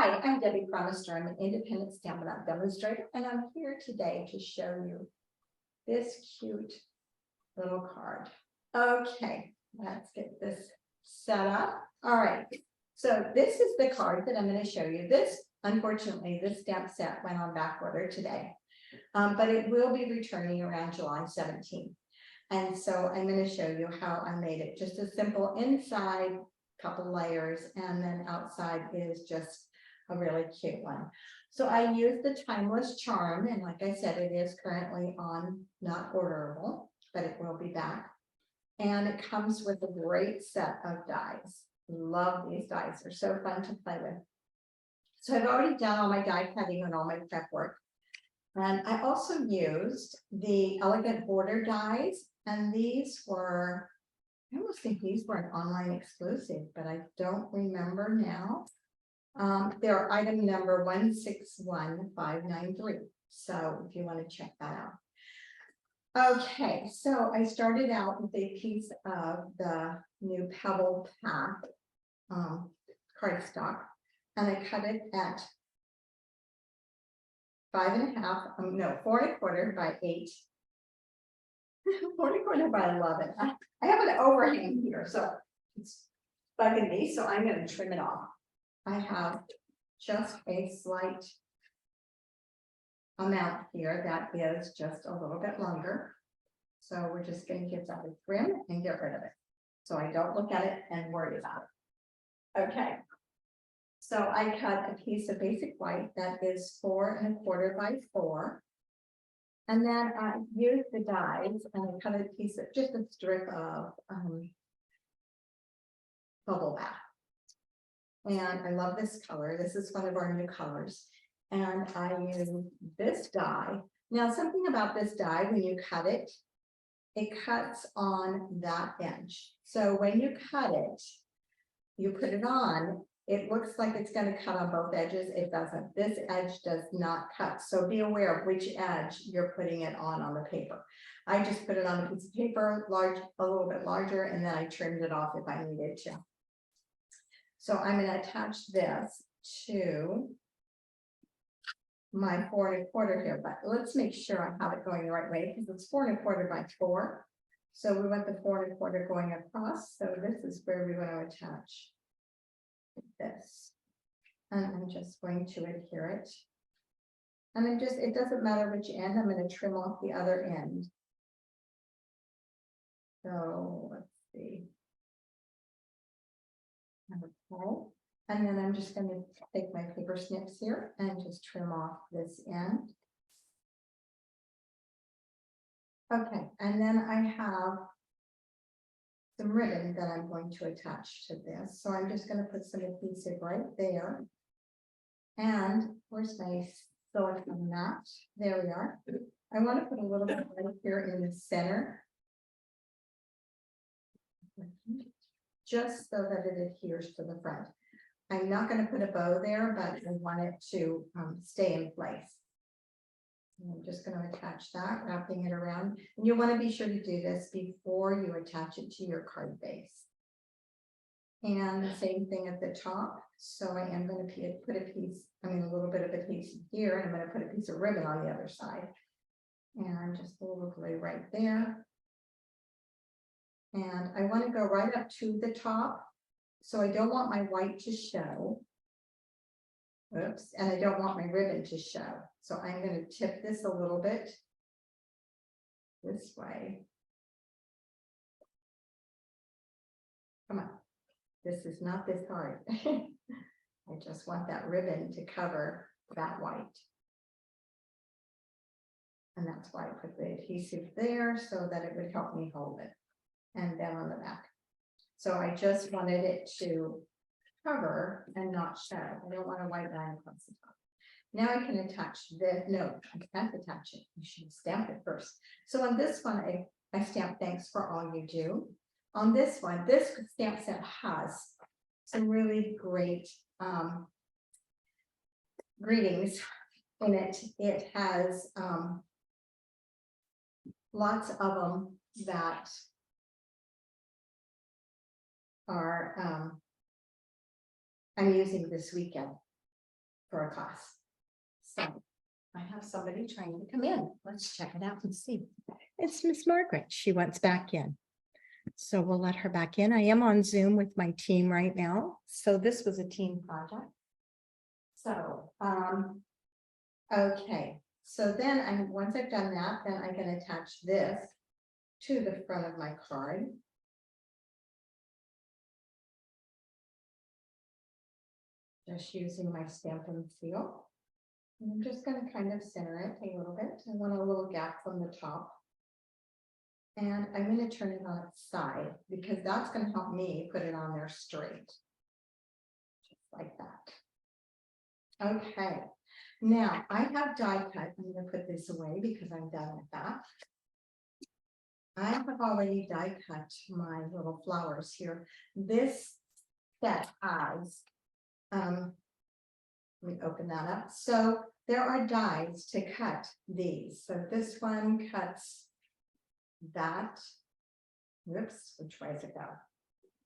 Hi, I'm Debbie Cronister. I'm an independent Stampin' Up demonstrator, and I'm here today to show you this cute little card. Okay, let's get this set up. All right, so this is the card that I'm going to show you. Unfortunately, this stamp set went on back order today, but it will be returning around July 17th. And so I'm going to show you how I made it. Just a simple inside, couple layers, and then outside is just a really cute one. So I used the Timeless Charm, and like I said, it is currently on not orderable, but it will be back. And it comes with a great set of dies. Love these dies, they're so fun to play with. So I've already done all my die cutting and all my prep work. And I also used the Elegant Border dies, and these were, I almost think these were an online exclusive, but I don't remember now. They're item number 161593. So if you want to check that out. Okay, so I started out with a piece of the new Pebble Pack cardstock, and I cut it at 4 1/4 by 8. 4 1/4 by 11. I have an overhang here, so it's bugging me, so I'm going to trim it off. I have just a slight amount here that is just a little bit longer. So we're just going to give that a trim and get rid of it. So I don't look at it and worry about it. Okay. So I cut a piece of basic white that is 4 1/4 by 4. And then I used the dies and I cut a piece of just a strip of bubble bath. And I love this color. This is one of our new colors. And I use this die. Now, something about this die, when you cut it, it cuts on that edge. So when you cut it, you put it on, it looks like it's going to cut on both edges. It doesn't. This edge does not cut. So be aware of which edge you're putting it on the paper. I just put it on a piece of paper, a little bit larger, and then I trimmed it off if I needed to. So I'm going to attach this to my 4 1/4 here, but let's make sure I have it going the right way because it's 4 1/4 by 4. So we want the 4 1/4 going across. So this is where we want to attach this. And I'm just going to adhere it. And it doesn't matter which end, I'm going to trim off the other end. So let's see. Okay, and then I'm just going to take my paper snips here and just trim off this end. Okay, and then I have some ribbon that I'm going to attach to this. So I'm just going to put some adhesive right there. And where's my silicone mat? There we are. I want to put a little bit right here in the center, just so that it adheres to the front. I'm not going to put a bow there, but I want it to stay in place. And I'm just going to attach that, wrapping it around. And you want to be sure to do this before you attach it to your card base. And the same thing at the top. So I am going to put a little bit of adhesive here, and I'm going to put a piece of ribbon on the other side. And just a little glue right there. And I want to go right up to the top. So I don't want my white to show. Oops, and I don't want my ribbon to show. So I'm going to tip this a little bit this way. Come on. This is not this hard. I just want that ribbon to cover that white. And that's why I put the adhesive there so that it would help me hold it. And then on the back. So I just wanted it to cover and not show. I don't want a white line across the top. Now I can attach the, no, I can't attach it. You should stamp it first. So on this one, I stamp thanks for all you do. On this one, this stamp set has some really great greetings in it. It has lots of them that are I'm using this weekend. for a class. So I have somebody trying to come in. Let's check it out and see. It's Miss Margaret. She wants back in. So we'll let her back in. I am on Zoom with my team right now. So this was a team project. So, okay. So then once I've done that, then I can attach this to the front of my card. Just using my Stampin' Seal. And I'm just going to kind of center it a little bit. I want a little gap from the top. And I'm going to turn it on its side because that's going to help me put it on there straight. Just like that. Okay. Now I have die cut. I'm going to put this away because I'm done with that. I have already die cut my little flowers here. This set has, let me open that up. So there are dies to cut these. So this one cuts that. Whoops, which way does it go?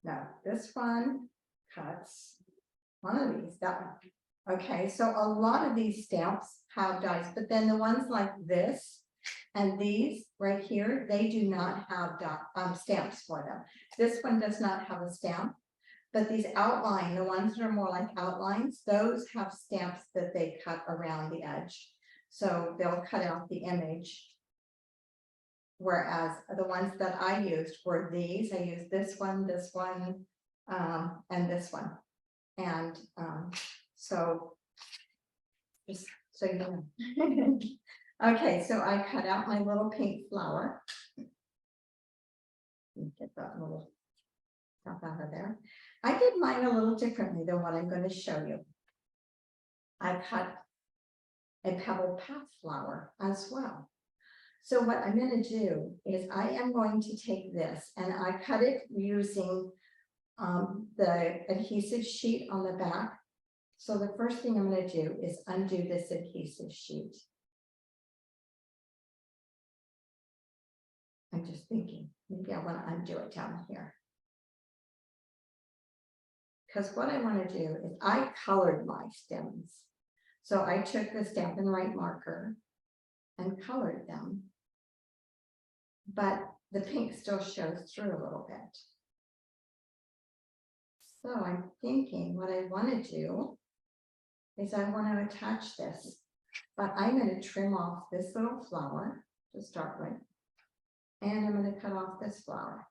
No, this one cuts one of these, that one. Okay, so a lot of these stamps have dies, but then the ones like this and these right here, they do not have stamps for them. This one does not have a stamp, but these outline, the ones that are more like outlines, those have stamps that they cut around the edge. So they'll cut out the image. Whereas the ones that I used were these. I used this one, and this one. And so just so you know. Okay, so I cut out my little pink flower. Get that little stuff out of there. I did mine a little differently than what I'm going to show you. I cut a pebble path flower as well. So what I'm going to do is I am going to take this and I cut it using the adhesive sheet on the back. So the first thing I'm going to do is undo this adhesive sheet. I'm just thinking, maybe I want to undo it down here. Because what I want to do is I colored my stems. So I took the Stampin' Right marker and colored them. But the pink still shows through a little bit. So I'm thinking what I want to do is I want to attach this, but I'm going to trim off this little flower to start with. And I'm going to cut off this flower.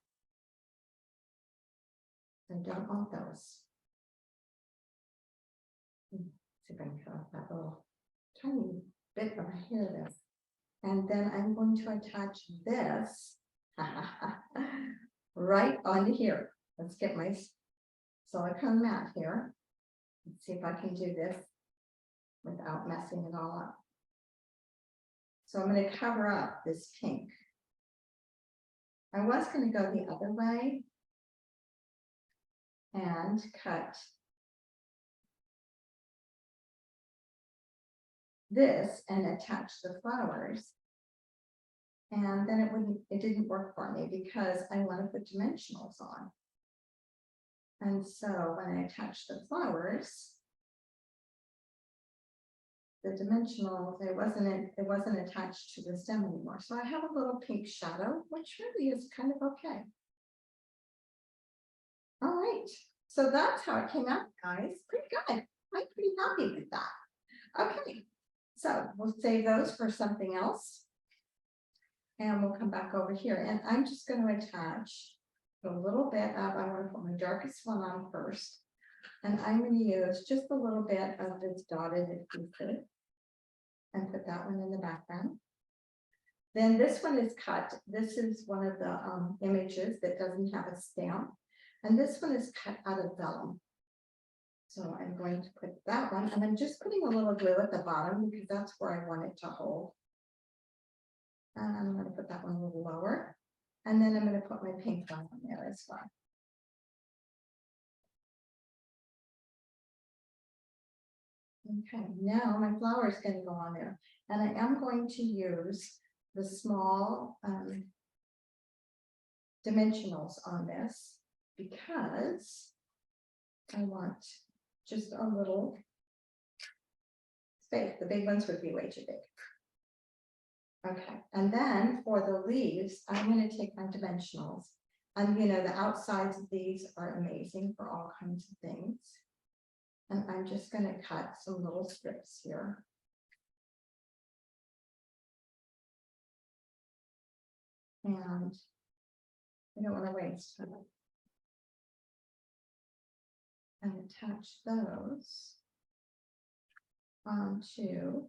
I don't want those. Let's see if I can cut off that little tiny bit of hair there. And then I'm going to attach this right on here. Let's get my silicone mat here. Let's see if I can do this without messing it all up. So I'm going to cover up this pink. I was going to go the other way and cut this and attach the flowers. And then it didn't work for me because I want to put dimensionals on. And so when I attached the flowers, the dimensionals, it wasn't attached to the stem anymore. So I have a little pink shadow, which really is kind of okay. All right, so that's how it came out, guys. Pretty good. I'm pretty happy with that. Okay, so we'll save those for something else. And we'll come back over here. And I'm just going to attach a little bit of, I want to put my darkest one on first. And I'm going to use just a little bit of this dotted adhesive and put that one in the background. Then this one is cut. This is one of the images that doesn't have a stamp. And this one is cut out of vellum. So I'm going to put that one, and I'm just putting a little glue at the bottom because that's where I want it to hold. And I'm going to put that one a little lower. And then I'm going to put my pink one on there as well. Okay, now my flower is going to go on there. And I am going to use the small dimensionals on this because I want just a little space. The big ones would be way too big. Okay, and then for the leaves, I'm going to take my dimensionals. And you know, the outsides of these are amazing for all kinds of things. And I'm just going to cut some little strips here. And I don't want to waste them. And attach those onto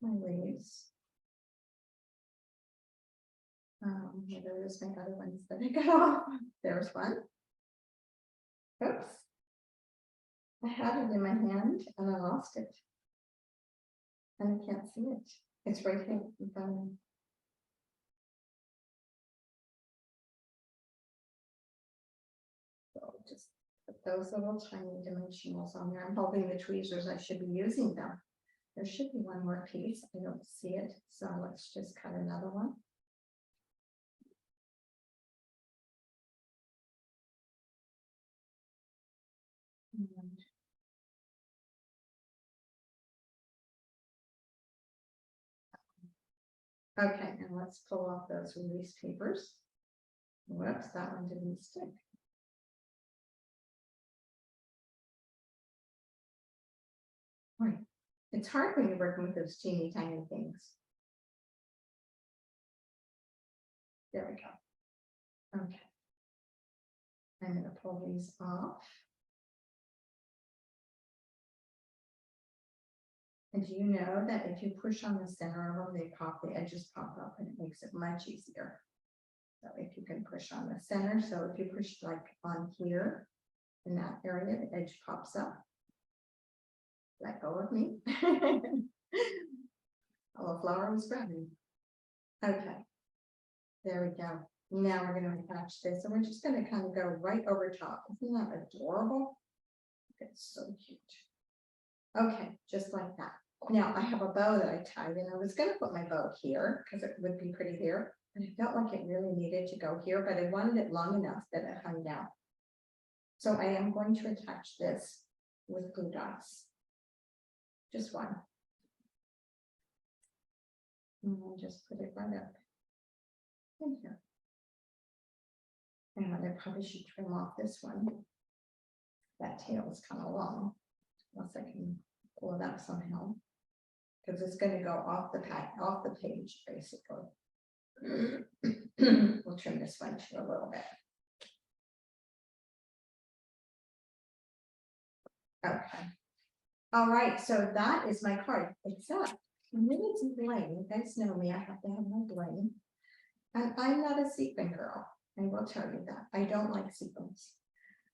my leaves. There's my other ones that I got off. There's one. Oops. I had it in my hand and I lost it. And I can't see it. It's right here in front of me. So just put those little tiny dimensionals on there. I'm hoping the tweezers, I should be using them. There should be one more piece. I don't see it. So let's just cut another one. Okay, and let's pull off those release papers. Whoops, that one didn't stick. Right. It's hard when you're working with those teeny tiny things. There we go. Okay. I'm going to pull these off. And do you know that if you push on the center of them, they pop, the edges pop up, and it makes it much easier. So if you can push on the center, so if you push like on here, in that area, the edge pops up. Let go of me. Oh, a flower was grabbing. Okay. There we go. Now we're going to attach this, and we're just going to kind of go right over top. Isn't that adorable? It's so cute. Okay, just like that. Now I have a bow that I tied, and I was going to put my bow here because it would be pretty here. And I felt like it really needed to go here, but I wanted it long enough that it hung down. So I am going to attach this with glue dots. Just one. And I'll just put it right up in here. And I probably should trim off this one. That tail is kind of long, unless I can pull it up somehow, because it's going to go off the page, basically. We'll trim this one too a little bit. Okay. All right, so that is my card, except I need some bling. You guys know me, I have to have my bling. And I'm not a sequin girl, I will tell you that. I don't like sequins.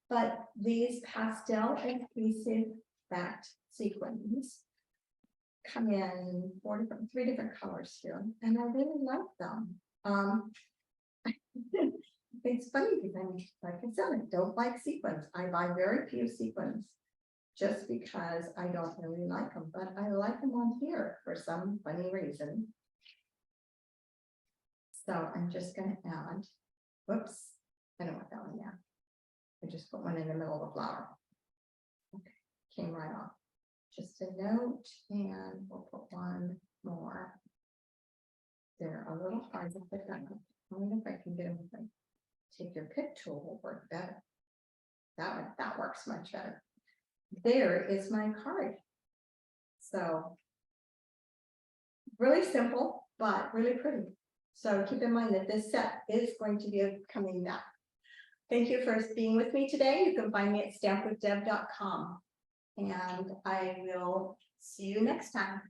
But these pastel adhesive backed sequins come in 3 different colors here, and I really like them. It's funny because like I said, I don't like sequins. I buy very few sequins just because I don't really like them, but I like them on here for some funny reason. So I'm just going to add, whoops, I don't want that one there. I just put one in the middle of the flower. Okay, came right off. Just a note, and we'll put one more. They're a little hard to put down. I wonder if I can get them. Take your pick tool will work better. That works much better. There is my card. So really simple, but really pretty. So keep in mind that this set is going to be coming back. Thank you for being with me today. You can find me at stampwithdeb.com, and I will see you next time.